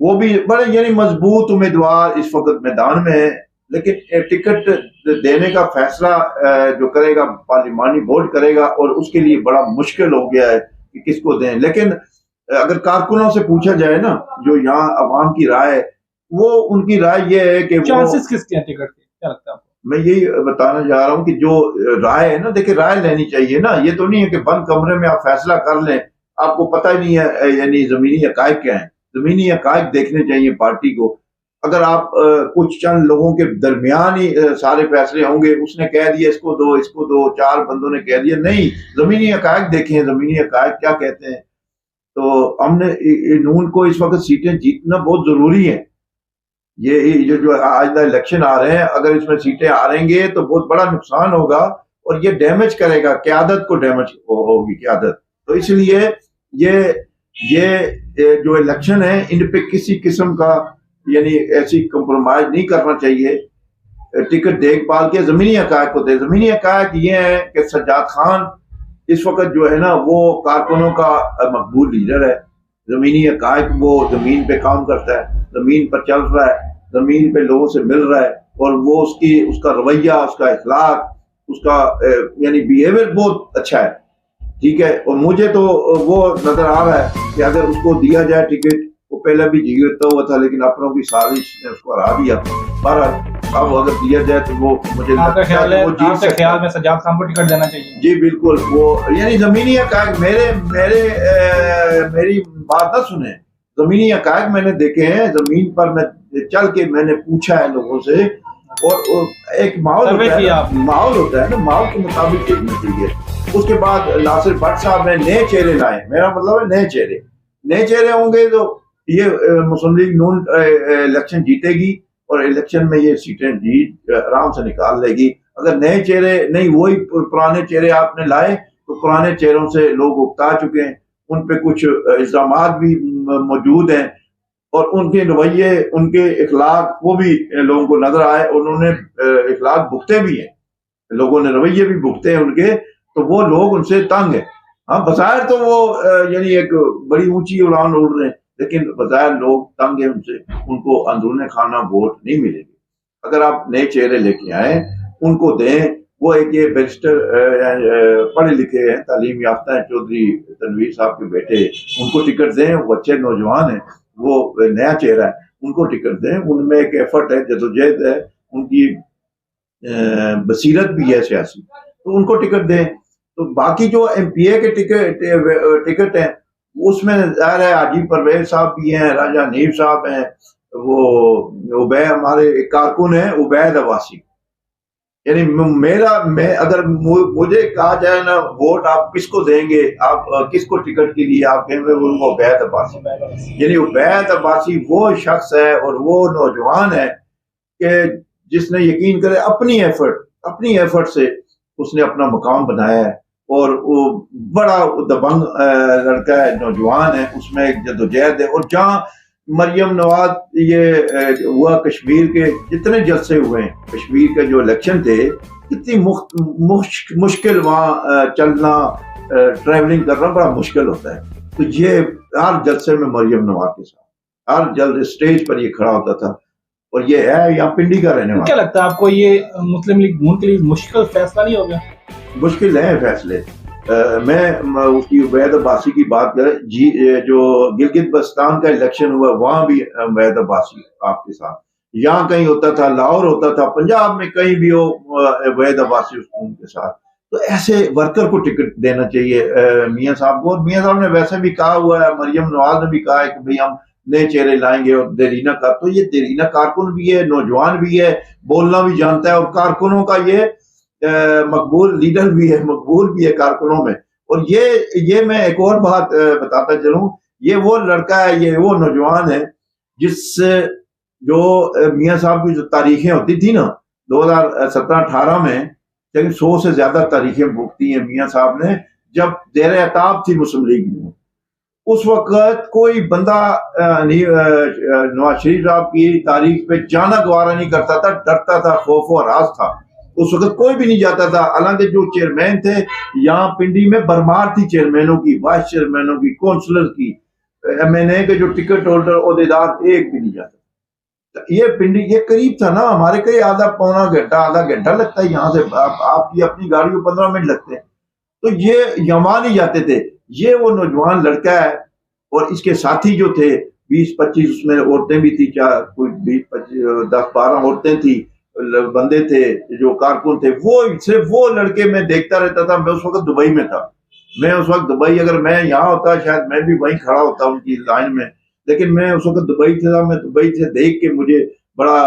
وہ بھی بڑے یعنی مضبوط امیدوار اس وقت میدان میں ہے، لیکن ٹکٹ دینے کا فیصلہ جو کرے گا پارلیمانی بورڈ کرے گا، اور اس کے لیے بڑا مشکل ہو گیا ہے کہ کس کو دیں. لیکن اگر کارکنوں سے پوچھا جائے نا، جو یہاں عوام کی رائے ہے، وہ ان کی رائے یہ ہے کہ چانسز کس کے ہیں ٹکٹ کے، کیا لگتا ہے آپ کو؟ میں یہی بتانا چاہ رہا ہوں کہ جو رائے ہے نا، دیکھیں رائے لینی چاہیے نا. یہ تو نہیں ہے کہ بند کمرے میں آپ فیصلہ کر لیں، آپ کو پتہ ہی نہیں ہے یعنی زمینی حقائق کیا ہیں. زمینی حقائق دیکھنے چاہیے پارٹی کو. اگر آپ کچھ چند لوگوں کے درمیان ہی سارے فیصلے ہوں گے، اس نے کہہ دیا اس کو دو، اس کو دو، چار بندوں نے کہہ دیا، نہیں، زمینی حقائق دیکھیں، زمینی حقائق کیا کہتے ہیں. تو ہم نے نون کو اس وقت سیٹیں جیتنا بہت ضروری ہے. یہ جو آج الیکشن آ رہے ہیں، اگر اس میں سیٹیں آ رہیں گے تو بہت بڑا نقصان ہوگا، اور یہ ڈیمیج کرے گا قیادت کو، ڈیمیج ہوگی قیادت. تو اس لیے یہ جو الیکشن ہے، ان پہ کسی قسم کا یعنی ایسی کمپرومائز نہیں کرنا چاہیے. ٹکٹ دیکھ بھال کے زمینی حقائق کو دے. زمینی حقائق یہ ہے کہ سجاد خان اس وقت جو ہے نا وہ کارکنوں کا مقبول لیڈر ہے. زمینی حقائق، وہ زمین پہ کام کرتا ہے، زمین پر چل رہا ہے، زمین پہ لوگوں سے مل رہا ہے، اور وہ اس کا رویہ، اس کا اخلاق، اس کا یعنی بیہیویئر بہت اچھا ہے. ٹھیک ہے. اور مجھے تو وہ نظر آ رہا ہے کہ اگر اس کو دیا جائے ٹکٹ، وہ پہلے بھی جیتا ہوا تھا لیکن اپنوں کی سازش نے اس کو ہرا دیا. بہرحال اب اگر دیا جائے تو وہ مجھے آپ کا خیال میں سجاد خان کو ٹکٹ دینا چاہیے؟ جی بالکل. وہ یعنی زمینی حقائق میری بات نہ سنیں. زمینی حقائق میں نے دیکھے ہیں، زمین پر میں چل کے میں نے پوچھا ہے لوگوں سے، اور ایک ماحول ہوتا ہے نا، ماحول کے مطابق دیکھنا چاہیے. اس کے بعد ناصر بٹ صاحب نے نئے چہرے لائے. میرا مطلب ہے نئے چہرے ہوں گے تو یہ مسلم لیگ نون الیکشن جیتے گی، اور الیکشن میں یہ سیٹیں جیت آرام سے نکال لے گی. اگر نئے چہرے نہیں، وہی پرانے چہرے آپ نے لائے، تو پرانے چہروں سے لوگ اکتا چکے ہیں. ان پہ کچھ الزامات بھی موجود ہیں، اور ان کے رویے، ان کے اخلاق وہ بھی لوگوں کو نظر آئے. انہوں نے اخلاق بھگتے بھی ہیں، لوگوں نے رویے بھی بھگتے ہیں ان کے، تو وہ لوگ ان سے تنگ ہیں. ہاں بظاہر تو وہ یعنی ایک بڑی اونچی اڑان اڑ رہے ہیں، لیکن بظاہر لوگ تنگ ہیں ان سے. ان کو اندرون خانہ ووٹ نہیں ملے گی. اگر آپ نئے چہرے لے کے آئیں، ان کو دیں. وہ ایک یہ بیرسٹر پڑھے لکھے ہیں، تعلیم یافتہ ہیں، چودھری تنویر صاحب کے بیٹے، ان کو ٹکٹ دیں. وہ اچھے نوجوان ہیں، وہ نیا چہرہ ہے، ان کو ٹکٹ دیں. ان میں ایک ایفرٹ ہے، جدوجہد ہے، ان کی بصیرت بھی ہے سیاسی، تو ان کو ٹکٹ دیں. تو باقی جو ایم پی اے کے ٹکٹ ہیں، اس میں ظاہر ہے حاجی پرویز صاحب بھی ہیں، راجہ نیب صاحب ہیں، وہ ہمارے ایک کارکن ہیں عبید عباسی. یعنی اگر مجھے کہا جائے نا ووٹ آپ کس کو دیں گے، آپ کس کو ٹکٹ کے لیے آپ کہیں گے، ان کو عبید عباسی. یعنی عبید عباسی وہ شخص ہے اور وہ نوجوان ہے کہ جس نے یقین کرے اپنی ایفرٹ سے اس نے اپنا مقام بنایا ہے، اور وہ بڑا دبنگ لڑکا ہے، نوجوان ہے. اس میں ایک جدوجہد ہے. اور جہاں مریم نواز یہ ہوا، کشمیر کے جتنے جلسے ہوئے ہیں، کشمیر کے جو الیکشن تھے، کتنی مشکل وہاں چلنا، ٹریولنگ کرنا بڑا مشکل ہوتا ہے. تو یہ ہر جلسے میں مریم نواز کے ساتھ ہر اسٹیج پر یہ کھڑا ہوتا تھا، اور یہ ہے یہاں پنڈی کا رہنے والا. کیا لگتا ہے آپ کو یہ مسلم لیگ نون کے لیے مشکل فیصلہ نہیں ہو گیا؟ مشکل ہے فیصلے. میں اس کی عبید عباسی کی بات کریں، جی جو گلگت بلتستان کا الیکشن ہوا وہاں بھی عبید عباسی آپ کے ساتھ، یہاں کہیں ہوتا تھا، لاہور ہوتا تھا، پنجاب میں کہیں بھی ہو عبید عباسی ان کے ساتھ. تو ایسے ورکر کو ٹکٹ دینا چاہیے میاں صاحب کو. اور میاں صاحب نے ویسے بھی کہا ہوا ہے، مریم نواز نے بھی کہا ہے کہ بھئی ہم نئے چہرے لائیں گے. اور دیرینہ کا تو یہ دیرینہ کارکن بھی ہے، نوجوان بھی ہے، بولنا بھی جانتا ہے، اور کارکنوں کا یہ مقبول لیڈر بھی ہے، مقبول بھی ہے کارکنوں میں. اور یہ میں ایک اور بات بتاتا چلوں، یہ وہ لڑکا ہے، یہ وہ نوجوان ہے جس جو میاں صاحب کی جو تاریخیں ہوتی تھی نا 2017-18 میں، لیکن 100 سے زیادہ تاریخیں بھگتی ہیں میاں صاحب نے. جب زیر عتاب تھی مسلم لیگ میں، اس وقت کوئی بندہ نواز شریف صاحب کی تاریخ پہ جانا گوارا نہیں کرتا تھا، ڈرتا تھا، خوف و ہراس تھا. اس وقت کوئی بھی نہیں جاتا تھا. حالانکہ جو چیئرمین تھے یہاں پنڈی میں بھرمار تھی، چیئرمینوں کی، وائس چیئرمینوں کی، کونسلر کی، MNA کے جو ٹکٹ ہولڈر عہدیدار ایک بھی نہیں جاتا. یہ پنڈی یہ قریب تھا نا ہمارے کئی آدھا گھنٹہ لگتا ہے یہاں سے. آپ کی اپنی گاڑی کو 15 منٹ لگتے ہیں. تو یہ یہاں نہیں جاتے تھے. یہ وہ نوجوان لڑکا ہے اور اس کے ساتھی جو تھے 20-25 اس میں عورتیں بھی تھی, کوئی 10-12 عورتیں تھی, بندے تھے جو کارکن تھے. وہ صرف وہ لڑکے میں دیکھتا رہتا تھا. میں اس وقت دبئی میں تھا. میں اس وقت دبئی, اگر میں یہاں ہوتا شاید میں بھی وہیں کھڑا ہوتا ان کی لائن میں, لیکن میں اس وقت دبئی تھا. میں دبئی سے دیکھ کے مجھے بڑا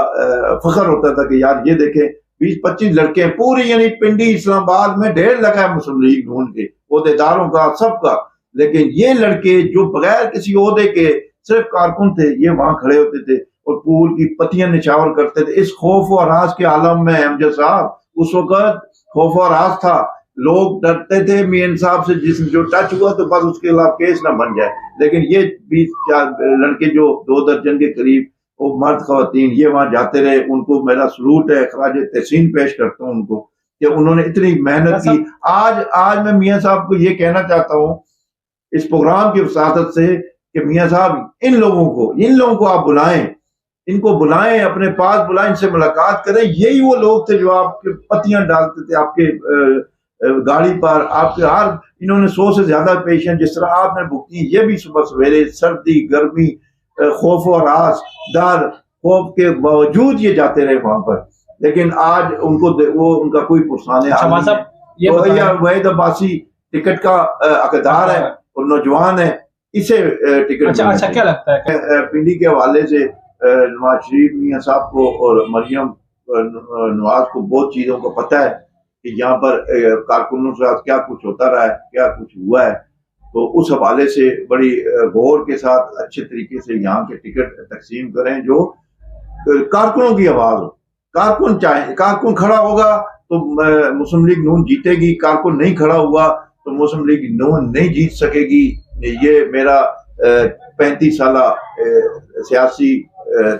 فخر ہوتا تھا کہ یار یہ دیکھیں 20-25 لڑکے ہیں پوری, یعنی پنڈی اسلام آباد میں ڈھیر لگا ہے مسلم لیگ نون کے عہدیداروں کا سب کا. لیکن یہ لڑکے جو بغیر کسی عہدے کے صرف کارکن تھے, یہ وہاں کھڑے ہوتے تھے اور پول کی پتیاں نچاور کرتے تھے. اس خوف و ہراس کے عالم میں امجد صاحب اس وقت خوف و ہراس تھا. لوگ ڈرتے تھے میاں صاحب سے, جس جو ٹچ ہوا تو بس اس کے خلاف کیس نہ بن جائے. لیکن یہ 20 لڑکے جو 2 درجن کے قریب وہ مرد خواتین یہ وہاں جاتے رہے. ان کو میرا سلوٹ ہے, خراج تحسین پیش کرتا ہوں ان کو کہ انہوں نے اتنی محنت کی. آج میں میاں صاحب کو یہ کہنا چاہتا ہوں اس پروگرام کی وساطت سے کہ میاں صاحب ان لوگوں کو آپ بلائیں, ان کو بلائیں, اپنے پاس بلائیں, ان سے ملاقات کریں. یہی وہ لوگ تھے جو آپ کے پتیاں ڈالتے تھے آپ کے گاڑی پر. آپ کے انہوں نے 100 سے زیادہ پیشنٹ جس طرح آپ نے بکتی, یہ بھی صبح سویرے سردی گرمی خوف و ہراس ڈر خوف کے باوجود یہ جاتے رہے وہاں پر. لیکن آج ان کو وہ ان کا کوئی پرسان ہے. وحید عباسی ٹکٹ کا حقدار ہے اور نوجوان ہے, اسے ٹکٹ. اچھا کیا لگتا ہے پنڈی کے حوالے سے نواز شریف میاں صاحب کو اور مریم نواز کو بہت چیزوں کو پتہ ہے کہ یہاں پر کارکنوں کے ساتھ کیا کچھ ہوتا رہا ہے, کیا کچھ ہوا ہے. تو اس حوالے سے بڑی غور کے ساتھ اچھے طریقے سے یہاں کے ٹکٹ تقسیم کریں جو کارکنوں کی آواز ہو. کارکن چاہیں, کارکن کھڑا ہوگا تو مسلم لیگ نون جیتے گی, کارکن نہیں کھڑا ہوا تو مسلم لیگ نون نہیں جیت سکے گی. یہ میرا 35 سالہ سیاسی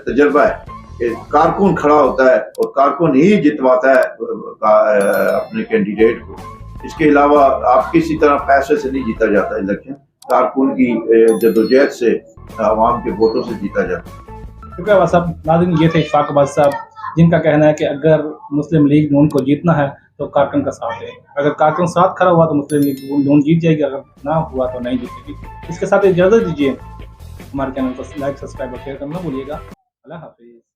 تجربہ ہے کہ کارکن کھڑا ہوتا ہے اور کارکن ہی جتواتا ہے اپنے کینڈیڈیٹ کو. اس کے علاوہ آپ کسی طرح پیسے سے نہیں جیتا جاتا الیکشن, کارکن کی جدوجہد سے عوام کے ووٹوں سے جیتا جاتا ہے. شکریہ صاحب. ناظرین یہ تھے اشفاق عباسی صاحب جن کا کہنا ہے کہ اگر مسلم لیگ نون کو جیتنا ہے تو کارکن کا ساتھ دے. اگر کارکن ساتھ کھڑا ہوا تو مسلم لیگ نون جیت جائے گی, اگر نہ ہوا تو نہیں جیتے گی. اس کے ساتھ اجازت دیجیے, ہمارے چینل کو لائک سبسکرائب اور شیئر کرنا بھولیے گا. اللہ حافظ.